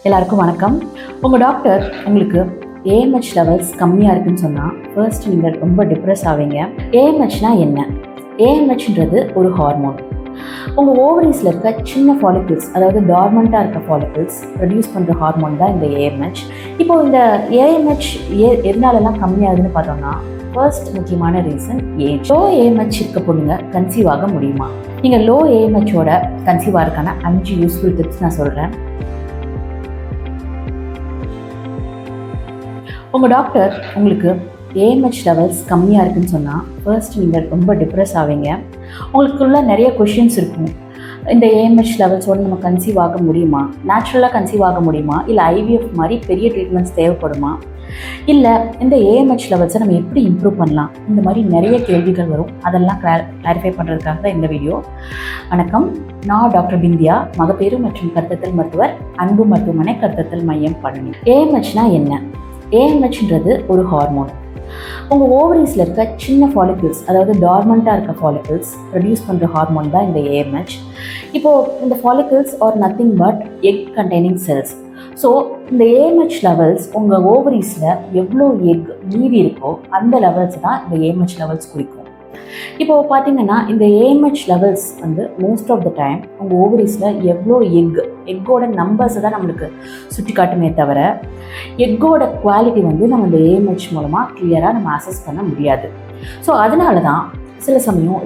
எல்லாருக்கும் வணக்கம். உங்கள் டாக்டர் உங்களுக்கு ஏஎம்ஹெச் லெவல்ஸ் கம்மியாக இருக்குன்னு சொன்னால் ஃபர்ஸ்ட் நீங்கள் ரொம்ப டிப்ரெஸ் ஆவீங்க. ஏஎம்ஹெச்னா என்ன? ஏஎம்ஹெச்ன்றது ஒரு ஹார்மோன். உங்கள் ஓவரீஸில் இருக்க சின்ன ஃபாலிக்கிள்ஸ், அதாவது டார்மண்ட்டாக இருக்க ஃபாலிக்கிள்ஸ் ப்ரொடியூஸ் பண்ணுற ஹார்மோன் தான் இந்த ஏஎம்ஹெச். இப்போது இந்த ஏஎம்ஹெச் எதனாலலாம் கம்மியாகுதுன்னு பார்த்தோம்னா, ஃபர்ஸ்ட் முக்கியமான ரீசன் ஏஜ். லோ ஏஎம்ஹெச் இருக்க பொண்ணுங்க கன்சீவ் ஆக முடியுமா? நீங்கள் லோ ஏஎம்ஹெச்சோட கன்சீவ் ஆகிறதுக்கான 5 யூஸ்ஃபுல் டிப்ஸ் நான் சொல்கிறேன். உங்கள் டாக்டர் உங்களுக்கு ஏஎம்ஹெச் லெவல்ஸ் கம்மியாக இருக்குன்னு சொன்னால் ஃபர்ஸ்ட் நீங்கள் ரொம்ப டிப்ரெஸ் ஆவீங்க. உங்களுக்குள்ள நிறைய கொஷின்ஸ் இருக்கும். இந்த ஏஎம்ஹெச் லெவல்ஸோடு நம்ம கன்சீவ் ஆக முடியுமா? நேச்சுரலாக கன்சீவ் ஆக முடியுமா? இல்லை ஐவிஎஃப் மாதிரி பெரிய ட்ரீட்மெண்ட்ஸ் தேவைப்படுமா? இல்லை இந்த ஏஎம்ஹெச் லெவல்ஸை நம்ம எப்படி இம்ப்ரூவ் பண்ணலாம்? இந்த மாதிரி நிறைய கேள்விகள் வரும். அதெல்லாம் கிளாரிஃபை பண்ணுறதுக்காக தான் இந்த வீடியோ. வணக்கம், நான் டாக்டர் பிந்தியா, மகப்பேறு மற்றும் கருத்தத்தல் மருத்துவர், அன்பு மருத்துவமனை கருத்தத்தல் மையம், பழனி. ஏஎம்ஹெச்னா என்ன? ஏஎம்ஹெச்ன்றது ஒரு ஹார்மோன். உங்கள் ஓவரீஸில் இருக்க சின்ன ஃபாலிக்கிள்ஸ், அதாவது டார்மண்ட்டாக இருக்க ஃபாலிக்கிள்ஸ் ப்ரொடியூஸ் பண்ணுற ஹார்மோன் தான் இந்த ஏஎம்ஹெச். இப்போது இந்த follicles are nothing but egg containing cells. So இந்த ஏஎம்ஹெச் லெவல்ஸ் உங்கள் ஓவரீஸில் எவ்வளோ எக் மீதி இருக்கோ அந்த லெவல்ஸ் தான் இந்த ஏஎம்ஹெச் லெவல்ஸ் குறிக்கும். இப்போது பார்த்தீங்கன்னா இந்த ஏஎம்ஹெச் லெவல்ஸ் வந்து மோஸ்ட் ஆஃப் த டைம் உங்கள் ஓவரீஸில் எவ்வளோ எக்கோட நம்பர்ஸை தான் நம்மளுக்கு சுட்டி காட்டுமே தவிர எக்கோட குவாலிட்டி வந்து நம்ம இந்த ஏஎம்ஹெச் மூலமாக கிளியராக நம்ம அசஸ் பண்ண முடியாது. ஸோ அதனால தான் சில சமயம்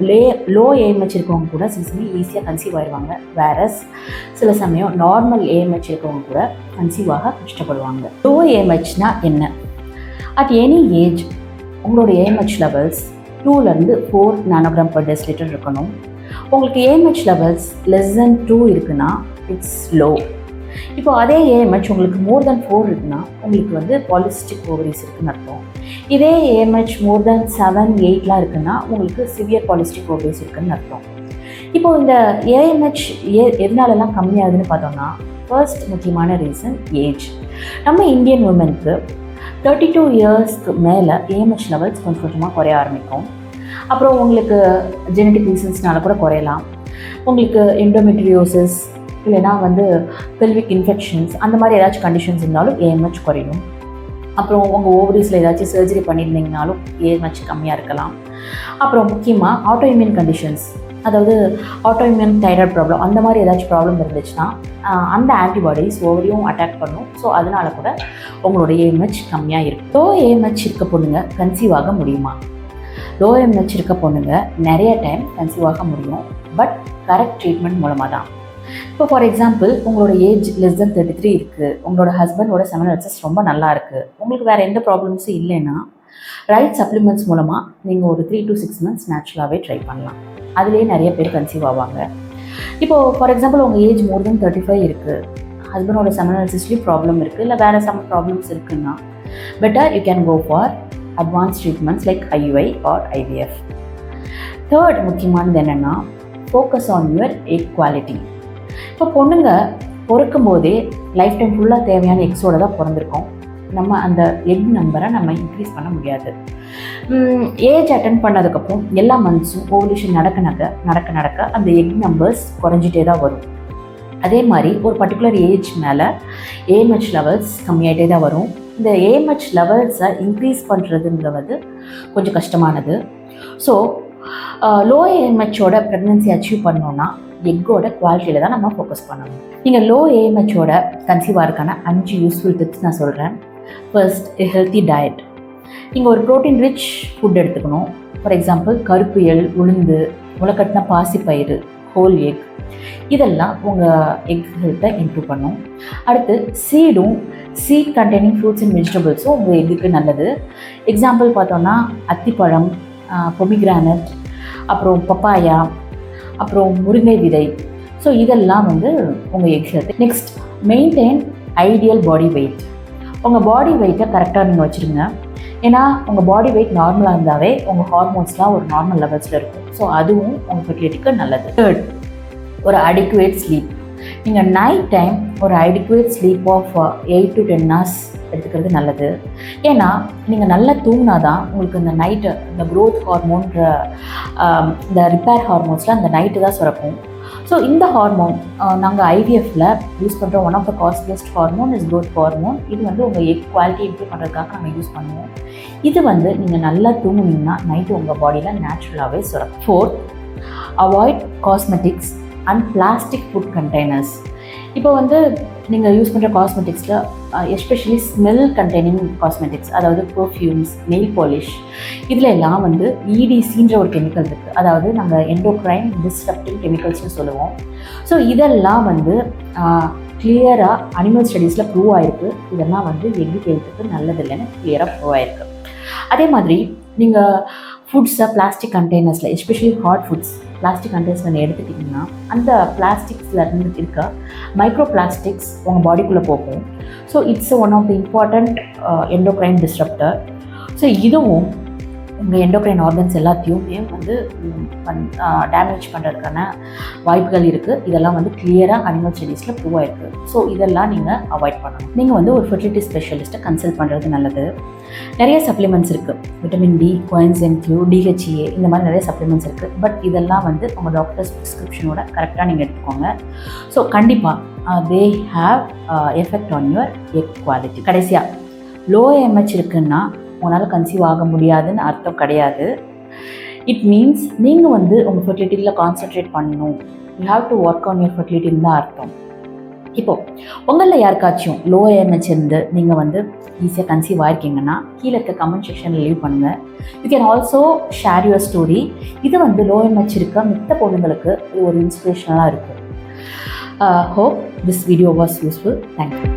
லோ ஏஎம்ஹெச் இருக்கவங்க கூட சில சமயம் ஈஸியாக கன்சீவ் ஆகிடுவாங்க. வேறஸ் சில சமயம் நார்மல் ஏஎம்ஹெச் இருக்கவங்க கூட கன்சீவ் ஆக கஷ்டப்படுவாங்க. லோ ஏஎம்ஹெச்னா என்ன? அட் எனி ஏஜ் உங்களோட ஏஎம்ஹெச் லெவல்ஸ் 2லேருந்து 4 நானோகிராம் பர் டெசிலிட்டர் இருக்கணும். உங்களுக்கு ஏஎம்ஹெச் லெவல்ஸ் <2 இருக்குன்னா இட்ஸ் லோ. இப்போ அதே ஏஎம்ஹெச் உங்களுக்கு மோர் தென் 4 இருக்குன்னா உங்களுக்கு வந்து பாலிசிஸ்டிக் ஓவரிஸ் இருக்குன்னு அர்த்தம். இதே ஏஎம்ஹெச் மோர் தென் 7, 8லாம் இருக்குன்னா உங்களுக்கு சிவியர் பாலிசிஸ்டிக் ஓவரிஸ் இருக்குன்னு அர்த்தம். இப்போது இந்த ஏஎம்ஹெச் எதனாலலாம் கம்மியாகுதுன்னு பார்த்தோம்னா, ஃபர்ஸ்ட் முக்கியமான ரீசன் ஏஜ். நம்ம இந்தியன் உமனுக்கு 32 இயர்ஸ்க்கு மேலே ஏஎம்ஹெச் லெவல்ஸ் கொஞ்சம் கொஞ்சமாக குறைய ஆரம்பிக்கும். அப்புறம் உங்களுக்கு ஜெனட்டிக் ரீசன்ஸ்னால கூட குறையலாம். உங்களுக்கு எண்டோமெட்ரியோசிஸ் இல்லைனா வந்து பெல்விக் இன்ஃபெக்ஷன்ஸ் அந்த மாதிரி ஏதாச்சும் கண்டிஷன்ஸ் இருந்தாலும் ஏஎம்ஹெச் குறையும். அப்புறம் உங்கள் ஓவரீஸில் ஏதாச்சும் சர்ஜரி பண்ணியிருந்தீங்கனாலும் ஏஎம்ஹெச் கம்மியாக இருக்கலாம். அப்புறம் முக்கியமாக ஆட்டோஇம்யூன் கண்டிஷன்ஸ், அதாவது ஆட்டோஇம்யூன் தைராய்டு ப்ராப்ளம், அந்த மாதிரி ஏதாச்சும் ப்ராப்ளம் இருந்துச்சுன்னா அந்த ஆன்டிபாடிஸ் ஓவரியும் அட்டாக் பண்ணும். ஸோ அதனால கூட உங்களோட ஏஎம்ஹெச் கம்மியாக இருக்கும். லோ ஏஎம்ஹெச் இருக்க பொண்ணுங்க கன்சீவ் ஆக முடியுமா? லோ ஏஎம்ஹெச் இருக்க பொண்ணுங்க நிறைய டைம் கன்சீவ் ஆக முடியும், பட் கரெக்ட் ட்ரீட்மெண்ட் மூலமாக தான். இப்போ ஃபார் எக்ஸாம்பிள் உங்களோட ஏஜ் <33 இருக்குது, உங்களோட ஹஸ்பண்டோட செமினல்சஸ் ரொம்ப நல்லா இருக்குது, உங்களுக்கு வேறு எந்த ப்ராப்ளம்ஸும் இல்லைன்னா ரைட் சப்ளிமெண்ட்ஸ் மூலமாக நீங்கள் ஒரு 3 to 6 months நேச்சுரலாகவே ட்ரை பண்ணலாம். அதுலேயே நிறைய பேர் கன்சீவ் ஆவாங்க. இப்போது ஃபார் எக்ஸாம்பிள் உங்கள் ஏஜ் மோர் தென் 35 இருக்குது, ஹஸ்பண்டோட செமினல்சஸ்லேயும் ப்ராப்ளம் இருக்குது, இல்லை வேறு சம் ப்ராப்ளம்ஸ் இருக்குன்னா better you can go for advance treatments like IUI or IVF. Third முக்கியமானது என்னென்னா, focus on your egg quality. இப்போ பொண்ணுங்க பிறக்கும் போதே லைஃப் டைம் ஃபுல்லாக தேவையான எக்ஸோடு தான் பிறந்திருக்கோம். நம்ம அந்த எக் நம்பரை நம்ம இன்க்ரீஸ் பண்ண முடியாது. ஏஜ் அட்டன் பண்ணதுக்கப்புறம் எல்லா மந்த்ஸும் ஓவலேஷன் நடக்க அந்த எக் நம்பர்ஸ் குறைஞ்சிட்டே தான் வரும். அதே மாதிரி ஒரு பர்டிகுலர் ஏஜ் மேலே ஏஎம்ஹெச் லெவல்ஸ் கம்மியாகிட்டே தான் வரும். இந்த ஏஎம்ஹெச் லெவல்ஸை இன்க்ரீஸ் பண்ணுறதுங்கிறது கொஞ்சம் கஷ்டமானது. ஸோ லோ ஏஎம்ஹெச்சோட ப்ரெக்னன்சி அச்சீவ் பண்ணோன்னா எக்கோட குவாலிட்டியில் தான் நம்ம ஃபோக்கஸ் பண்ணணும். நீங்கள் லோ ஏஎம்ஹெச்சோட கன்சீவ் ஆகிறதுக்கான 5 யூஸ்ஃபுல் டிப்ஸ் நான் சொல்கிறேன். First, healthy diet. நீங்கள் ஒரு ப்ரோட்டீன் ரிச் ஃபுட் எடுத்துக்கணும். ஃபார் எக்ஸாம்பிள் கருப்பு எள், உளுந்து, முளைக்கட்டின பாசிப்பயிறு, ஹோல் எக், இதெல்லாம் உங்கள் எக் ஹெல்த்தை இம்ப்ரூவ் பண்ணும். அடுத்து சீட் கண்டெய்னிங் ஃப்ரூட்ஸ் அண்ட் வெஜிடபிள்ஸும் உங்கள் எக்குக்கு நல்லது. எக்ஸாம்பிள் பார்த்தோன்னா அத்திப்பழம், பொமிகிரானட், அப்புறம் பப்பாயா, அப்புறம் முருங்கை விதை. ஸோ இதெல்லாம் வந்து உங்கள் egg health. Next, maintain ideal body weight. உங்கள் பாடி வெயிட்டை கரெக்டாக நீங்கள் வச்சுருங்க. ஏன்னா உங்கள் பாடி வெயிட் நார்மலாக இருந்தாவே உங்கள் ஹார்மோன்ஸ்லாம் ஒரு நார்மல் லெவல்ஸில் இருக்கும். ஸோ அதுவும் உங்கள் ஃபெர்டிலிட்டிக்கு நல்லது. தேர்ட், ஒரு அடிக்குவேட் ஸ்லீப். நீங்கள் நைட் டைம் ஒரு adequate sleep of 8 to 10 hours எடுத்துக்கிறது நல்லது. ஏன்னா நீங்கள் நல்லா தூங்கினா தான் உங்களுக்கு இந்த நைட்டு இந்த க்ரோத் ஹார்மோன்ற இந்த ரிப்பேர் ஹார்மோன்ஸ்லாம் அந்த நைட்டு தான் சுரக்கும். ஸோ இந்த ஹார்மோன் நாங்கள் ஐவிஎஃப்பில் யூஸ் பண்ணுற one of the costliest hormone is growth hormone. இது வந்து உங்கள் எக் குவாலிட்டி இம்ப்ரூவ் பண்ணுறதுக்காக நாங்கள் யூஸ் பண்ணுவோம். இது வந்து நீங்கள் நல்லா தூங்குனீங்கன்னா நைட்டு உங்கள் பாடியில் நேச்சுரலாகவே சுரக்கும். 4th, avoid cosmetics and plastic food containers. இப்போ வந்து நீங்கள் யூஸ் பண்ணுற காஸ்மெட்டிக்ஸில் எஸ்பெஷலி ஸ்மெல் கண்டெய்னிங் காஸ்மெட்டிக்ஸ், அதாவது பர்ஃப்யூம்ஸ், நெயில் பாலிஷ், இதில் எல்லாம் வந்து EDCன்ற ஒரு கெமிக்கல் இருக்குது. அதாவது நாங்கள் எண்டோக்ரைன் டிஸ்ரப்டிங் கெமிக்கல்ஸ்னு சொல்லுவோம். ஸோ இதெல்லாம் வந்து கிளியராக அனிமல் ஸ்டடீஸில் ப்ரூவ் ஆகிருக்கு. இதெல்லாம் வந்து எக் ஹெல்த்துக்கு நல்லதில்லைன்னு கிளியராக ப்ரூவ் ஆகிருக்கு. அதே மாதிரி நீங்கள் ஃபுட்ஸை பிளாஸ்டிக் கண்டெய்னர்ஸில், எஸ்பெஷலி ஹாட் ஃபுட்ஸ் பிளாஸ்டிக் கண்டெய்னர்ஸில் எடுத்துட்டிங்கன்னா அந்த பிளாஸ்டிக்ஸில் இருந்து இருக்க மைக்ரோ பிளாஸ்டிக்ஸ் உங்கள் பாடிக்குள்ளே போகும். So it's one of the important endocrine disruptor. So இதுவும் உங்கள் எண்டோக்ரைன் ஆர்கன்ஸ் எல்லாத்தையுமே வந்து டேமேஜ் பண்ணுறதுக்கான வாய்ப்புகள் இருக்குது. இதெல்லாம் வந்து கிளியராக அனிமல் ஸ்டடீஸில் ப்ரூவ் ஆகிருக்கு. ஸோ இதெல்லாம் நீங்கள் அவாய்ட் பண்ணணும். நீங்கள் வந்து ஒரு ஃபெர்டிலிட்டி ஸ்பெஷலிஸ்ட்டை கன்சல்ட் பண்ணுறது நல்லது. நிறைய சப்ளிமெண்ட்ஸ் இருக்குது. Vitamin D, coenzyme Q, DHA, இந்த மாதிரி நிறைய சப்ளிமெண்ட்ஸ் இருக்குது. பட் இதெல்லாம் வந்து உங்கள் டாக்டர்ஸ் ப்ரிஸ்கிரிப்ஷனோட கரெக்டாக நீங்கள் எடுத்துக்கோங்க. ஸோ கண்டிப்பாக they have effect on your egg quality. கடைசியாக லோ MH இருக்குன்னா உங்களால் கன்சீவ் ஆக முடியாதுன்னு அர்த்தம் கிடையாது. இட் மீன்ஸ் நீங்கள் வந்து உங்கள் ஃபெர்டிலிட்டியில் கான்சன்ட்ரேட் பண்ணணும். You have to work on your ஃபெர்டிலிட்டின்னு தான் அர்த்தம். இப்போது உங்களில் யாருக்காச்சும் லோ MH இருந்து நீங்கள் வந்து ஈஸியாக கன்சீவ் ஆகிருக்கீங்கன்னா கீழே இருக்க கமெண்ட் செக்ஷனில் லீவ் பண்ணுங்கள். You can also share your story. இது வந்து லோ MH இருக்க மித்த பொண்ணுங்களுக்கு ஒரு இன்ஸ்பிரேஷனலாக இருக்குது. Hope this video was useful. Thank you.